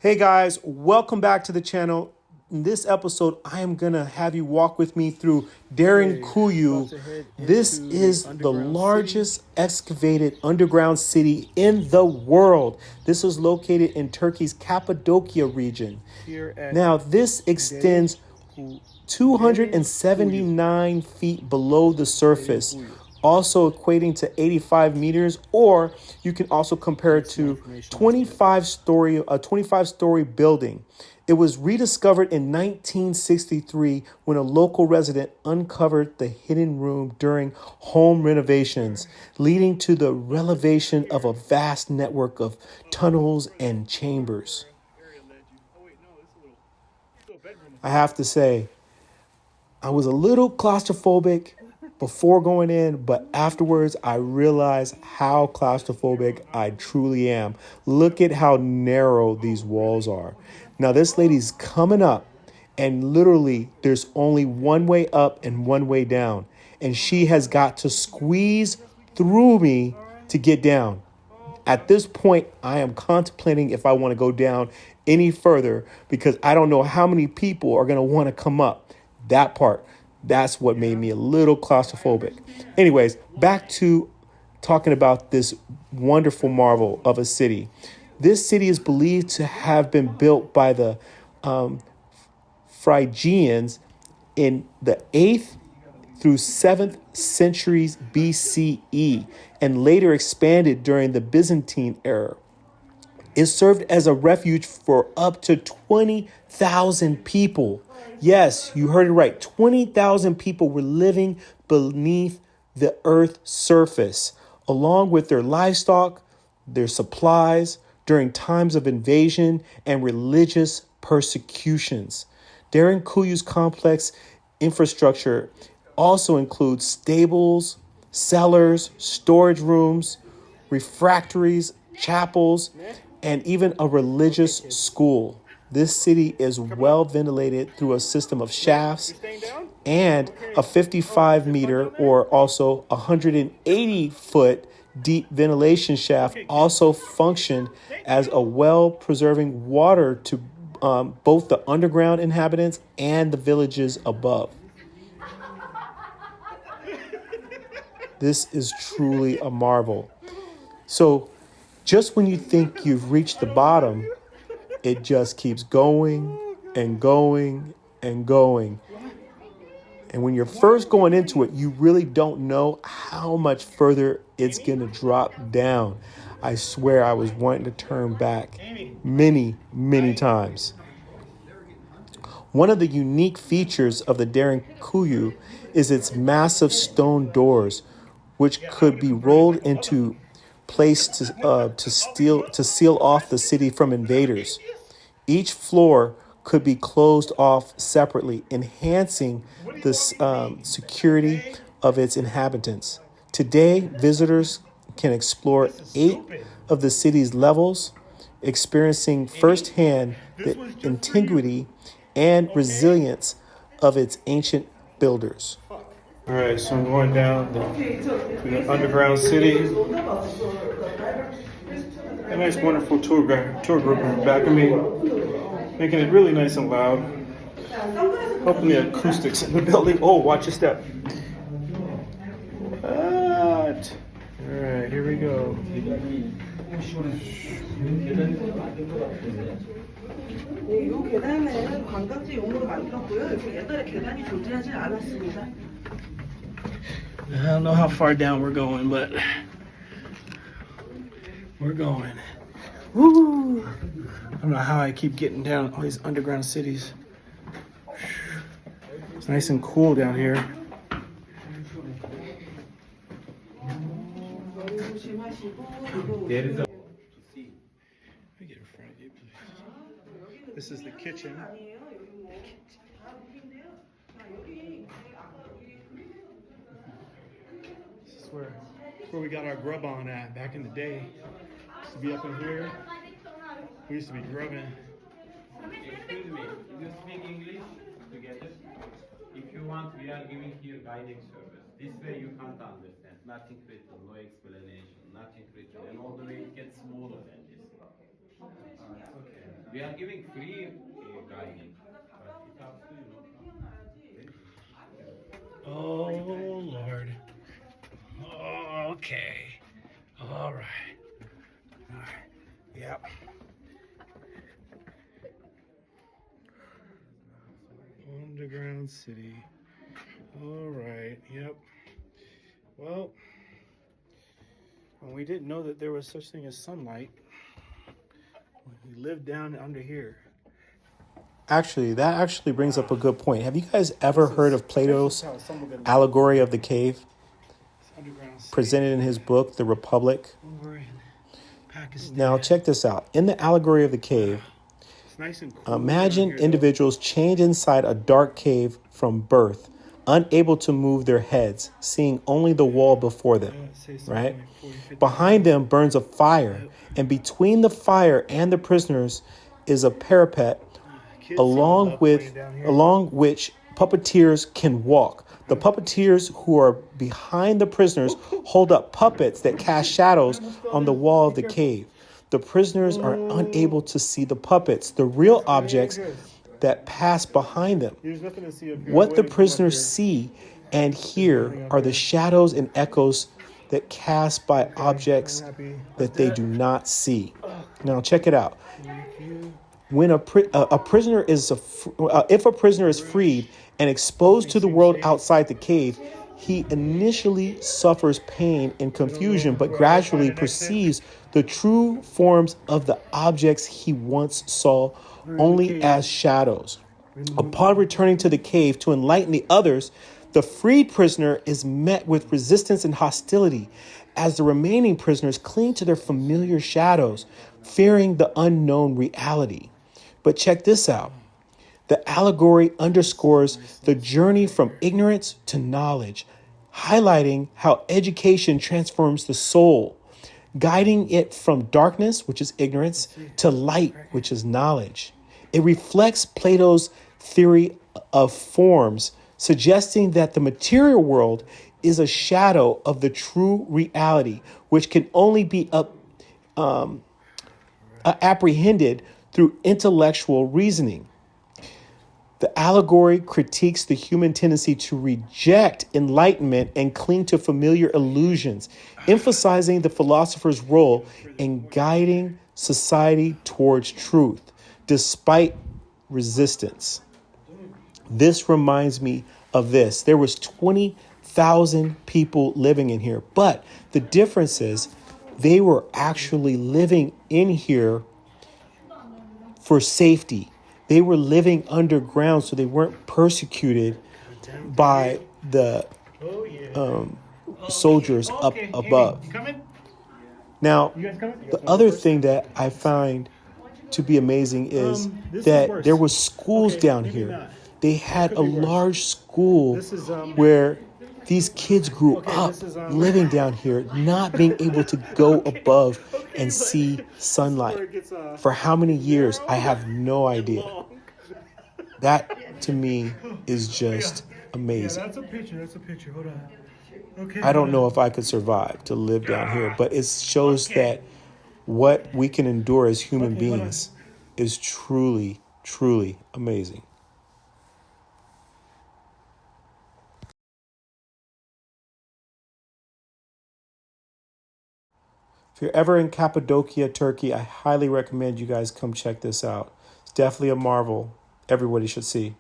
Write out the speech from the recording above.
Hey guys, welcome back to the channel. In this episode, I am gonna have you walk with me through Derinkuyu. This is the largest excavated underground city in the world. This is located in Turkey's Cappadocia region. Now, this extends 279 feet below the surface, also equating to 85 meters, or you can also compare it to a 25-story building. It was rediscovered in 1963 when a local resident uncovered the hidden room during home renovations, leading to the revelation of a vast network of tunnels and chambers. I have to say, I was a little claustrophobic before going in, but afterwards I realized how claustrophobic I truly am. Look at how narrow these walls are. Now this lady's coming up, and literally there's only one way up and one way down, and she has got to squeeze through me to get down. At this point, I am contemplating if I want to go down any further because I don't know how many people are going to want to come up. That part, that's what made me a little claustrophobic. Anyways, back to talking about this wonderful marvel of a city. This city is believed to have been built by the Phrygians in the 8th through 7th centuries BCE and later expanded during the Byzantine era. It served as a refuge for up to 20,000 people. Yes, you heard it right. 20,000 people were living beneath the earth's surface, along with their livestock, their supplies, during times of invasion and religious persecutions. Derinkuyu's complex infrastructure also includes stables, cellars, storage rooms, refectories, chapels, and even a religious school. This city is well ventilated through a system of shafts, and a 55 meter or also 180 foot deep ventilation shaft also functioned as a well preserving water to both the underground inhabitants and the villages above. This is truly a marvel. So just when you think you've reached the bottom, it just keeps going and going and going. And when you're first going into it, you really don't know how much further it's going to drop down. I swear I was wanting to turn back many, many times. One of the unique features of the Derinkuyu is its massive stone doors, which could be rolled into place to seal off the city from invaders. Each floor could be closed off separately, enhancing the security of its inhabitants. Today, visitors can explore 8 of the city's levels, experiencing firsthand the integrity and resilience of its ancient builders. All right, so I'm going down to the underground city. A nice, wonderful tour group in the back of me, making it really nice and loud. Helping the acoustics in the building. Oh, watch your step. What? All right, here we go. 이 계단은 관광지용으로 만들었고요. 옛날에 계단이 존재하지 않았습니다. I don't know how far down we're going, but we're going. Woo! I don't know how I keep getting down all these underground cities. It's nice and cool down here. Let me get in front of you, please. This is the kitchen. This is where we got our grub on at back in the day. Used to be up in here. We used to be grubbing. Excuse me, you speak English together? If you want, we are giving here guiding service. This way you can't understand. Nothing written, no explanation, nothing written. And all the way it gets smaller than this. It's okay. We are giving free guiding, but it's up to you. Oh, Lord. Oh, okay. All right. All right. Yep. Underground city. All right. Yep. Well, when we didn't know that there was such thing as sunlight, we lived down under here. Actually, that actually brings up a good point. Have you guys ever heard of Plato's allegory of the cave, presented in his book, The Republic? Now, check this out. In the allegory of the cave, imagine individuals chained inside a dark cave from birth, unable to move their heads, seeing only the wall before them, right? Behind them burns a fire, and between the fire and the prisoners is a parapet along which puppeteers can walk. The puppeteers who are behind the prisoners hold up puppets that cast shadows on the wall of the cave. The prisoners are unable to see the puppets, the real objects that pass behind them. What the prisoners see and hear are the shadows and echoes that cast by objects that they do not see. Now check it out. When if a prisoner is freed and exposed to the world outside the cave, he initially suffers pain and confusion, but gradually perceives the true forms of the objects he once saw only as shadows. Upon returning to the cave to enlighten the others, the freed prisoner is met with resistance and hostility as the remaining prisoners cling to their familiar shadows, fearing the unknown reality. But check this out. The allegory underscores the journey from ignorance to knowledge, highlighting how education transforms the soul, guiding it from darkness, which is ignorance, to light, which is knowledge. It reflects Plato's theory of forms, suggesting that the material world is a shadow of the true reality, which can only be apprehended through intellectual reasoning. The allegory critiques the human tendency to reject enlightenment and cling to familiar illusions, emphasizing the philosopher's role in guiding society towards truth, despite resistance. This reminds me of this. There was 20,000 people living in here, but the difference is they were actually living in here for safety. They were living underground so they weren't persecuted by the soldiers up above. Now, the other thing that I find to be amazing is that there was schools down here. They had a large school where these kids grew up living down here, not being able to go above and see sunlight. For how many years? I have no idea. That, to me, is just amazing. That's a picture. Hold on. Okay. I don't know if I could survive to live down here, but it shows that what we can endure as human beings is truly, truly amazing. If you're ever in Cappadocia, Turkey, I highly recommend you guys come check this out. It's definitely a marvel everybody should see.